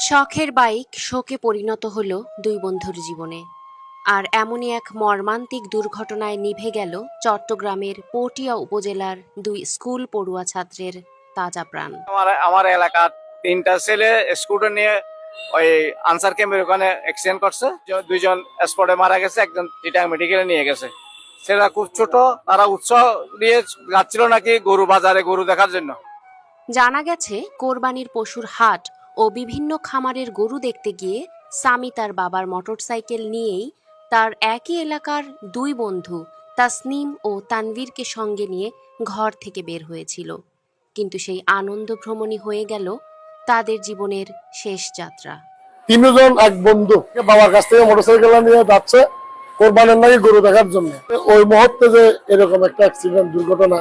শখের বাইক শোকে পরিণত হলো দুই বন্ধুর জীবনে। আর এমনই এক মর্মান্তিক দুর্ঘটনায় নিভে গেল চট্টগ্রামের পটিয়া উপজেলার দুই স্কুল পড়ুয়া ছাত্রের তাজা প্রাণ। আমার এলাকার তিনটা ছেলে স্কুটার নিয়ে ওই আনসার ক্যাম্পের ওখানে অ্যাক্সিডেন্ট করছে। দুইজন স্পটে মারা গেছে, একজন চিটাং মেডিকেলে নিয়ে গেছে। সেটা খুব ছোট, তারা উৎসাহ দিয়ে যাচ্ছিল নাকি গরু বাজারে গরু দেখার জন্য। জানা গেছে কোরবানির পশুর হাট ও বিভিন্ন খামারের গরু দেখতে গিয়ে সামি তার বাবার মোটরসাইকেল নিয়েই তার একই এলাকার দুই বন্ধু তাসনিম ও তানভীরকে সঙ্গে নিয়ে ঘর থেকে বের হয়েছিল। কিন্তু সেই আনন্দ ভ্রমণই হয়ে গেল তাদের জীবনের শেষ যাত্রা। তিনজন এক বন্ধু বাবার কাছ থেকে মোটরসাইকেল নিয়ে যাচ্ছে কোরবানের নাকি গরু দেখার জন্য। ওই মুহূর্তে যে এরকম একটা অ্যাক্সিডেন্ট দুর্ঘটনা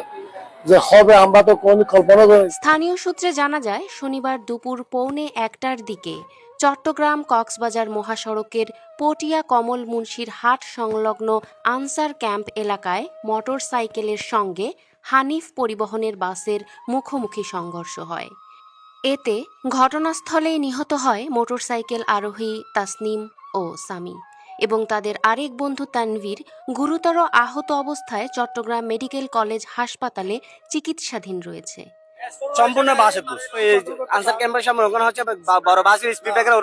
যে হবে আমরা তো কোনো কল্পনা করিনি। স্থানীয় সূত্রে জানা যায় শনিবার দুপুর 1:45টার দিকে চট্টগ্রাম কক্সবাজার মহাসড়কের পটিয়া কমল মুন্সির হাট সংলগ্ন আনসার ক্যাম্প এলাকায় মোটরসাইকেলের সঙ্গে হানিফ পরিবহনের বাসের মুখোমুখি সংঘর্ষ হয়। এতে ঘটনাস্থলেই নিহত হয় মোটরসাইকেল আরোহী তাসনিম ও সামি এবং তাদের আরেক বন্ধু তানভীর গুরুতর আহত অবস্থায় চট্টগ্রাম মেডিকেল কলেজ হাসপাতালে চিকিৎসাধীন রয়েছে। সম্পূর্ণ বাসে আনসার ক্যাম্পের সামনে ওখানে হচ্ছে বড় বাসের স্পিড ব্রেকার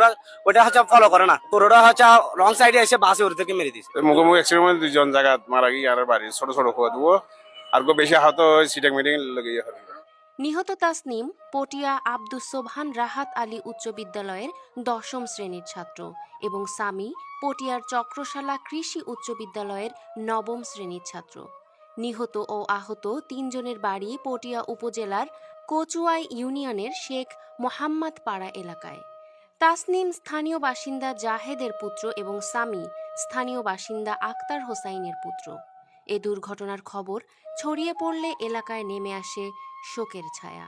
ওটা হচ্ছে ফলো করে না, ওরা হচ্ছে রং সাইডে এসে বাসে ওর থেকে মেরে দিচ্ছে। মুখোমুখি অ্যাক্সিডেন্ট দুইজন জায়গা মারা গিয়ে আর বাড়ি ছোট ছোট খোয়া দেবো আর বেশি আহত সিটাং মেডিকেল লেগে হবে। নিহত তাসনিম পটিয়া আব্দুস সোবহান রাহাত আলী উচ্চ বিদ্যালয়ের 10ম শ্রেণীর ছাত্র এবং সামি পটিয়ার চক্রশালা কৃষি উচ্চ বিদ্যালয়ের 9ম শ্রেণীর ছাত্র। নিহত ও আহত তিনজনের বাড়ি পটিয়া উপজেলার কচুয়াই ইউনিয়নের শেখ মোহাম্মদ পাড়া এলাকায়। তাসনিম স্থানীয় বাসিন্দা জাহেদের পুত্র এবং সামি স্থানীয় বাসিন্দা আক্তার হোসাইনের পুত্র। এ দুর্ঘটনার খবর ছড়িয়ে পড়লে এলাকায় নেমে আসে শোকের ছায়া।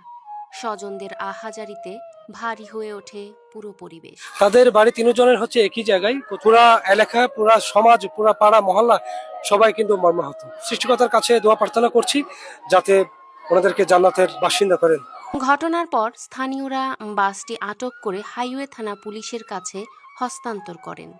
স্বজনদের আহাজারিতে ভারী হয়ে ওঠে পুরো পরিবেশ। তাদের বাড়ি তিনজনের হচ্ছে একই জায়গায়, পুরা এলাকা, পুরা সমাজ, পুরা পাড়া মহল্লা সবাই কিন্তু মর্মাহত। সৃষ্টিকর্তার কাছে দোয়া প্রার্থনা করছি যাতে ওনাদেরকে জান্নাতের বাসিন্দা করেন। ঘটনার পর স্থানীয়রা বাসটি আটক করে হাইওয়ে থানা পুলিশের কাছে হস্তান্তর করেন।